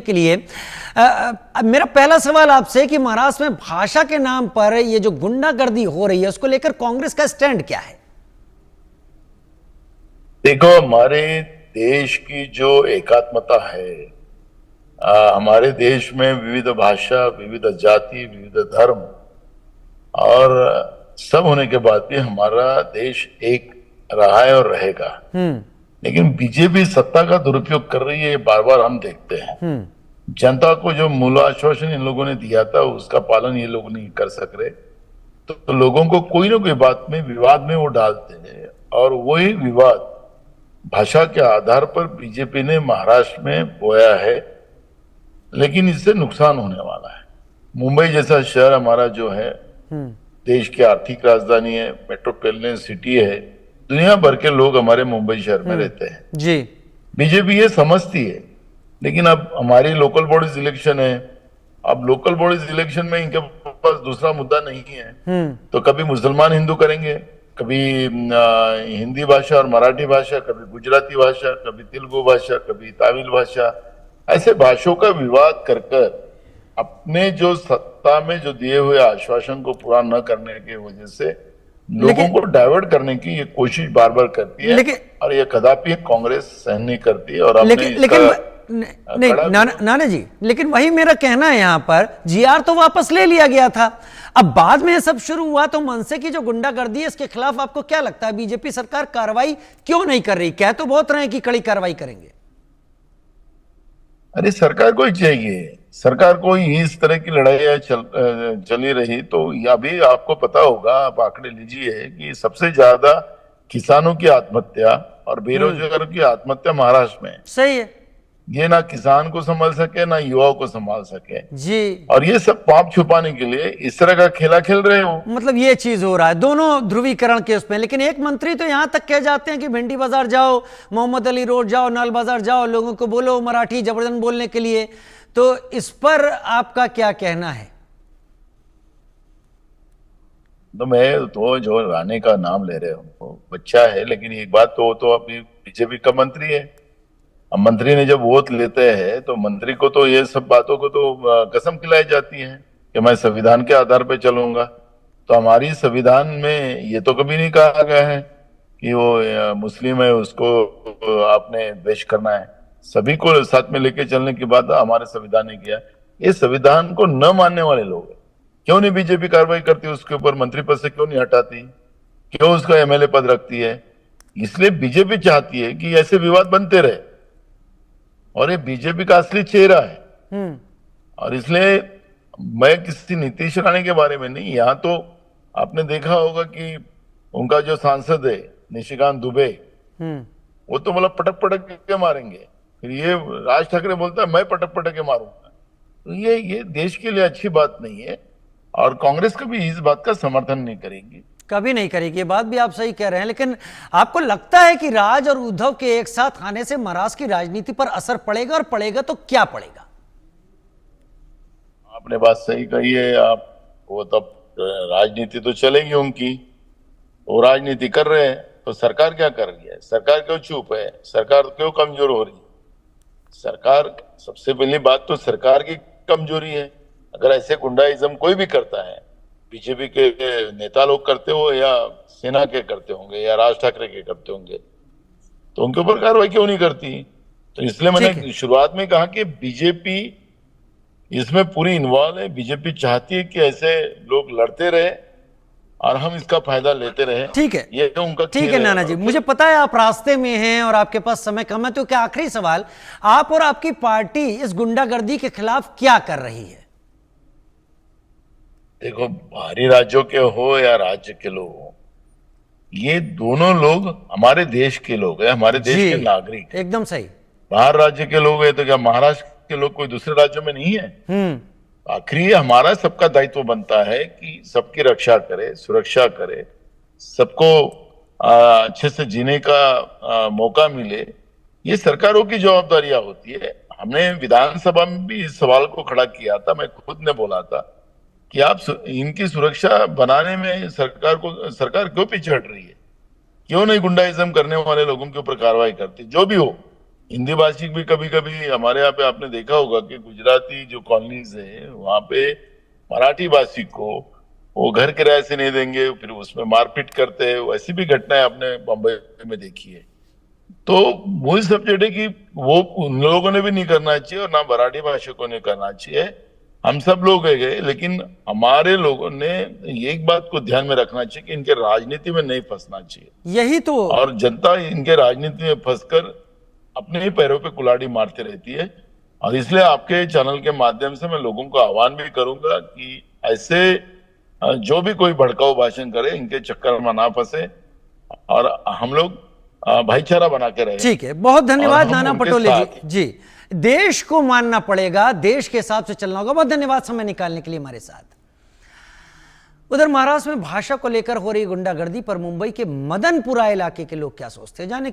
के लिए मेरा पहला सवाल आपसे कि महाराष्ट्र में भाषा के नाम पर ये जो गुंडागर्दी हो रही है उसको लेकर कांग्रेस का स्टैंड क्या है? देखो, हमारे देश की जो एकात्मता है, हमारे देश में विविध भाषा, विविध जाति, विविध धर्म और सब होने के बाद भी हमारा देश एक रहा है और रहेगा। लेकिन बीजेपी सत्ता का दुरुपयोग कर रही है, ये बार बार हम देखते हैं। जनता को जो मूल आश्वासन इन लोगों ने दिया था उसका पालन ये लोग नहीं कर सक रहे, तो लोगों को कोई ना कोई बात में विवाद में वो डालते हैं और वही विवाद भाषा के आधार पर बीजेपी ने महाराष्ट्र में बोया है। लेकिन इससे नुकसान होने वाला है। मुंबई जैसा शहर हमारा जो है देश की आर्थिक राजधानी है, मेट्रोपोलिटन सिटी है, दुनिया भर के लोग हमारे मुंबई शहर में रहते हैं जी। बीजेपी ये समझती है। लेकिन अब हमारी लोकल बॉडीज इलेक्शन है, अब लोकल बॉडीज इलेक्शन में इनके पास दूसरा मुद्दा नहीं है, तो कभी मुसलमान हिंदू करेंगे, कभी हिंदी भाषा और मराठी भाषा, कभी गुजराती भाषा, कभी तेलुगु भाषा, कभी तमिल भाषा, ऐसे भाषाओं का विवाद कर अपने जो सत्ता में जो दिए हुए आश्वासन को पूरा न करने की वजह से लोगों को डाइवर्ट करने की ये कोशिश बार बार करती है और ये कदापि कांग्रेस सहन नहीं करती। और नहीं नाना जी, लेकिन वही मेरा कहना है, यहाँ पर जीआर तो वापस ले लिया गया था, अब बाद में सब शुरू हुआ, तो मनसे की जो गुंडागर्दी है इसके खिलाफ आपको क्या लगता है बीजेपी सरकार कार्रवाई क्यों नहीं कर रही? कह तो बहुत रहे हैं कि कड़ी कार्रवाई करेंगे। अरे सरकार को ही चाहिए, सरकार को ही इस तरह की लड़ाई चली रही तो अभी आपको पता होगा, आप आंकड़े लीजिए कि सबसे ज्यादा किसानों की आत्महत्या और बेरोजगारों की आत्महत्या महाराष्ट्र में। सही है। ये ना किसान को संभाल सके ना युवाओं को संभाल सके जी। और ये सब पाप छुपाने के लिए इस तरह का खेला खेल रहे हो। मतलब ये चीज हो रहा है दोनों ध्रुवीकरण के उसमें। लेकिन एक मंत्री तो यहां तक कह जाते हैं कि भिंडी बाजार जाओ, मोहम्मद अली रोड जाओ, नाल बाजार जाओ, लोगों को बोलो मराठी जबरदस्त बोलने के लिए। तो इस पर आपका क्या कहना है? तो मैं तो जो राणे का नाम ले रहे हो बच्चा है, लेकिन एक बात तो अभी बीजेपी का मंत्री है। अब मंत्री ने जब वोट लेते हैं तो मंत्री को तो ये सब बातों को तो कसम खिलाई जाती है कि मैं संविधान के आधार पर चलूंगा। तो हमारी संविधान में ये तो कभी नहीं कहा गया है कि वो मुस्लिम है उसको आपने द्वेष करना है। सभी को साथ में लेके चलने की बात हमारे संविधान ने किया। ये संविधान को न मानने वाले लोग क्यों नहीं बीजेपी कार्रवाई करती, उसके ऊपर मंत्री पद से क्यों नहीं हटाती, क्यों उसका एमएलए पद रखती है? इसलिए बीजेपी चाहती है कि ऐसे विवाद बनते रहे और ये बीजेपी का असली चेहरा है। और इसलिए मैं किसी नीतीश राणे के बारे में नहीं, यहाँ तो आपने देखा होगा कि उनका जो सांसद है निशिकांत दुबे, वो तो मतलब पटक पटक के मारेंगे, फिर ये राज ठाकरे बोलता है मैं पटक पटक के मारूंगा। तो ये देश के लिए अच्छी बात नहीं है और कांग्रेस कभी इस बात का समर्थन नहीं करेगी, कभी नहीं करेगी। ये बात भी आप सही कह रहे हैं। लेकिन आपको लगता है कि राज और उद्धव के एक साथ आने से महाराष्ट्र की राजनीति पर असर पड़ेगा, और पड़ेगा तो क्या पड़ेगा? आपने बात सही कही है। आप वो तब राजनीति तो चलेगी उनकी, वो राजनीति कर रहे हैं तो सरकार क्या कर रही है? सरकार क्यों चुप है? सरकार क्यों कमजोर हो रही है? सरकार, सबसे पहली बात तो सरकार की कमजोरी है। अगर ऐसे गुंडाइज्म कोई भी करता है, बीजेपी के नेता लोग करते हो या सेना के करते होंगे या राज ठाकरे के करते होंगे, तो उनके ऊपर कार्रवाई क्यों नहीं करती? तो इसलिए मैंने शुरुआत में कहा कि बीजेपी इसमें पूरी इन्वॉल्व है। बीजेपी चाहती है कि ऐसे लोग लड़ते रहे और हम इसका फायदा लेते रहे। ठीक है, ये उनका ठीक है नाना जी, मुझे पता है आप रास्ते में हैं और आपके पास समय कम है, तो क्या आखिरी सवाल, आप और आपकी पार्टी इस गुंडागर्दी के खिलाफ क्या कर रही है? देखो, बाहरी राज्यों के हो या राज्य के लोग हो, ये दोनों लोग हमारे देश के लोग हैं, हमारे देश के नागरिक। एकदम सही। बाहर राज्य के लोग हैं तो क्या महाराष्ट्र के लोग कोई दूसरे राज्यों में नहीं है? आखिरी हमारा सबका दायित्व बनता है कि सबकी रक्षा करे, सुरक्षा करे, सबको अच्छे से जीने का मौका मिले। ये सरकारों की जवाबदारियां होती है। हमने विधानसभा में भी इस सवाल को खड़ा किया था, मैं खुद ने बोला था कि आप इनकी सुरक्षा बनाने में सरकार क्यों पीछे हट रही है? क्यों नहीं गुंडाइज्म करने वाले लोगों के ऊपर कार्रवाई करती? जो भी हो, हिंदी भाषी भी कभी कभी हमारे यहाँ पे आपने देखा होगा कि गुजराती जो कॉलोनीज है वहां पे मराठी भाषी को वो घर किराए से नहीं देंगे, फिर उसमें मारपीट करते हैं। ऐसी भी घटनाएं आपने बम्बई में देखी है। तो वही सब्जेक्ट है कि वो उन लोगों ने भी नहीं करना चाहिए और ना मराठी भाषिकों ने करना चाहिए। हम सब लोग है गए, लेकिन हमारे लोगों ने एक बात को ध्यान में रखना चाहिए कि इनके राजनीति में नहीं फंसना चाहिए। यही तो। और जनता इनके राजनीति में फंसकर अपने ही पैरों पे कुल्हाड़ी मारती रहती है। और इसलिए आपके चैनल के माध्यम से मैं लोगों को आह्वान भी करूंगा कि ऐसे जो भी कोई भड़काऊ भाषण करे इनके चक्कर में ना फंसे और हम लोग भाईचारा बना के रहे। ठीक है, बहुत धन्यवाद नाना उनके पटोले साथ जी। देश को मानना पड़ेगा, देश के हिसाब से चलना होगा। बहुत धन्यवाद समय निकालने के लिए हमारे साथ। उधर महाराष्ट्र में भाषा को लेकर हो रही गुंडागर्दी पर मुंबई के मदनपुरा इलाके के लोग क्या सोचते हैं, जाने